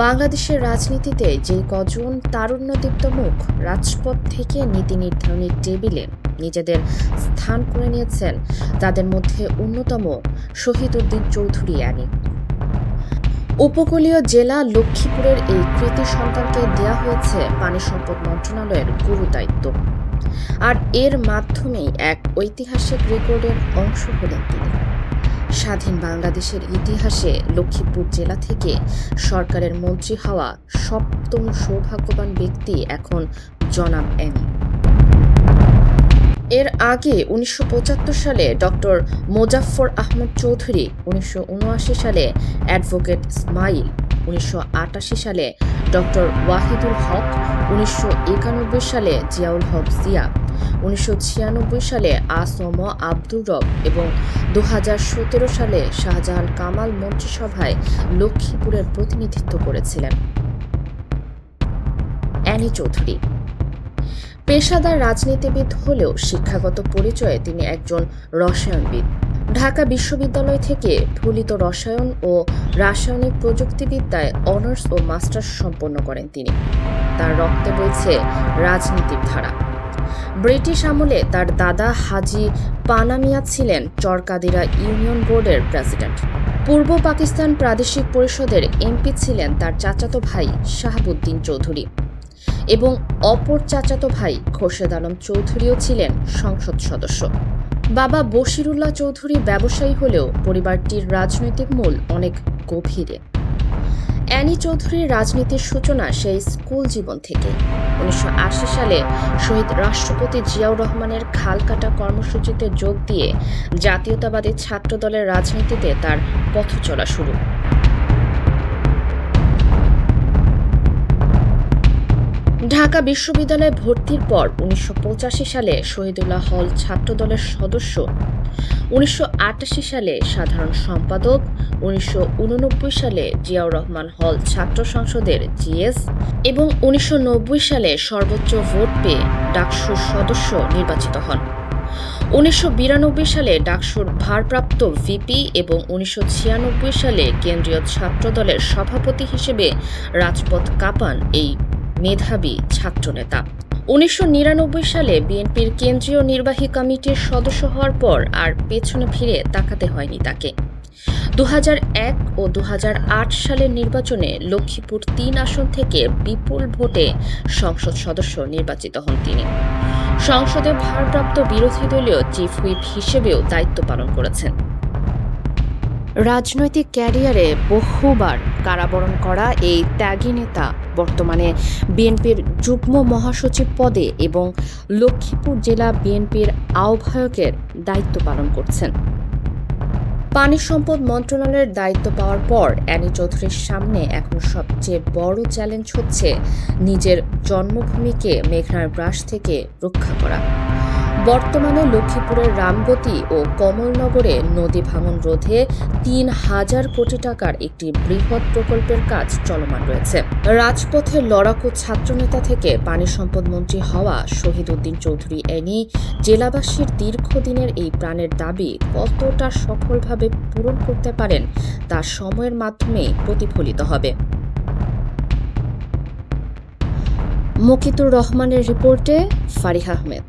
বাংলাদেশের রাজনীতিতে যে কজন তারুণ্যদীপ্ত মুখ রাজপথ থেকে নীতি নির্ধারণী টেবিলে নিজেদের স্থান করে নিয়েছেন, তাদের মধ্যে অন্যতম শহীদউদ্দিন চৌধুরী অ্যানি। উপকূলীয় জেলা লক্ষ্মীপুরের এই কৃতি সন্তানকে দেয়া হয়েছে পানি সম্পদ মন্ত্রণালয়ের গুরু দায়িত্ব। আর এর মাধ্যমেই এক ঐতিহাসিক রেকর্ডের অংশ হলেন তিনি। স্বাধীন বাংলাদেশের ইতিহাসে লক্ষ্মীপুর জেলা থেকে সরকারের মন্ত্রী হওয়া সপ্তম সৌভাগ্যবান ব্যক্তি এখন জনাব অ্যানি। এর আগে ১৯৭৫ সালে ডক্টর মোজাফফর আহমদ চৌধুরী, ১৯৭৯ সালে অ্যাডভোকেট ইসমাইল, ১৯৮৮ সালে ডক্টর ওয়াহিদুল হক, ১৯৯১ সালে জিয়াউল হক জিয়া, ১৯৯৬ সালে আসম আব্দুর রব এবং ২০১৭ সালে শাহজাহান কামাল মন্ত্রিসভায় লক্ষ্মীপুরের প্রতিনিধিত্ব করেছিলেন। অ্যানি চৌধুরী পেশাদার রাজনীতিবিদ হলেও শিক্ষাগত পরিচয়ে তিনি একজন রসায়নবিদ। ঢাকা বিশ্ববিদ্যালয় থেকে ফলিত রসায়ন ও রাসায়নিক প্রযুক্তিবিদ্যায় অনার্স ও মাস্টার্স সম্পন্ন করেন তিনি। তার রক্তে বইছে রাজনীতির ধারা। ব্রিটিশ আমলে তার দাদা হাজী পানা মিয়া ছিলেন চরকাদিরা ইউনিয়ন বোর্ডের প্রেসিডেন্ট। পূর্ব পাকিস্তান প্রাদেশিক পরিষদের এমপি ছিলেন তার চাচাতো ভাই শাহাবুদ্দিন চৌধুরী এবং অপর চাচাতো ভাই খোরশেদ আলম চৌধুরীও ছিলেন সংসদ সদস্য। বাবা বশিরুল্লাহ চৌধুরী ব্যবসায়ী হলেও পরিবারটির রাজনৈতিক মূল অনেক গভীরে। অ্যানি চৌধুরীর রাজনীতির সূচনা সেই স্কুল জীবন থেকে। ১৯৮০ সালে শহীদ রাষ্ট্রপতি জিয়াউর রহমানের খালকাটা কর্মসূচিতে যোগ দিয়ে জাতীয়তাবাদী ছাত্রদলের রাজনীতিতে তার পথ চলা শুরু। ঢাকা বিশ্ববিদ্যালয়ে ভর্তির পর ১৯৮৫ সালে শহীদুল্লাহ হল ছাত্রদলের সদস্য, ১৯৮৮ সালে সাধারণ সম্পাদক, ১৯৮৯ সালে জিয়াউর রহমান হল ছাত্র সংসদের জিএস এবং ১৯৯০ সালে সর্বোচ্চ ভোট পেয়ে ডাকসুর সদস্য নির্বাচিত হন। ১৯৯২ সালে ডাকসুর ভারপ্রাপ্ত ভিপি এবং ১৯৯৬ সালে কেন্দ্রীয় ছাত্রদলের সভাপতি হিসেবে রাজপথ কাঁপান এই মেধাবী ছাত্রনেতা। ১৯৯৯ সালে বিএনপির কেন্দ্রীয় নির্বাহী কমিটির সদস্য হওয়ার পর আর পেছনে ফিরে তাকাতে হয়নি তাকে। ২০০১ ও ২০০৮ সালের নির্বাচনে লক্ষ্মীপুর ৩ আসন থেকে বিপুল ভোটে সংসদ সদস্য নির্বাচিত হন তিনি। সংসদে ভারপ্রাপ্ত বিরোধী দলীয় চিফ হুইপ হিসেবেও দায়িত্ব পালন করেছেন। রাজনৈতিক ক্যারিয়ারে বহুবার কারাবরণ করা এই ত্যাগী নেতা বর্তমানে বিএনপির যুগ্ম মহাসচিব পদে এবং লক্ষ্মীপুর জেলা বিএনপির আহ্বায়কের দায়িত্ব পালন করছেন। পানি সম্পদ মন্ত্রণালয়ের দায়িত্ব পাওয়ার পর অ্যানি চৌধুরীর সামনে এখন সবচেয়ে বড় চ্যালেঞ্জ হচ্ছে নিজের জন্মভূমিকে মেঘনার গ্রাস থেকে রক্ষা করা। বর্তমানে লক্ষ্মীপুরের রামগতি ও কমলনগরে নদী ভাঙন রোধে ৩,০০০ কোটি টাকার একটি বৃহৎ প্রকল্পের কাজ চলমান রয়েছে। রাজপথে লড়াকু ছাত্রনেতা থেকে পানি সম্পদ মন্ত্রী হওয়া শহীদউদ্দিন চৌধুরী অ্যানি জেলাবাসীর দীর্ঘদিনের এই প্রাণের দাবি কতটা সফলভাবে পূরণ করতে পারেন তা সময়ের মাধ্যমেই প্রতিফলিত হবে। মুকিতুর রহমানের রিপোর্টে ফারিহা আহমেদ।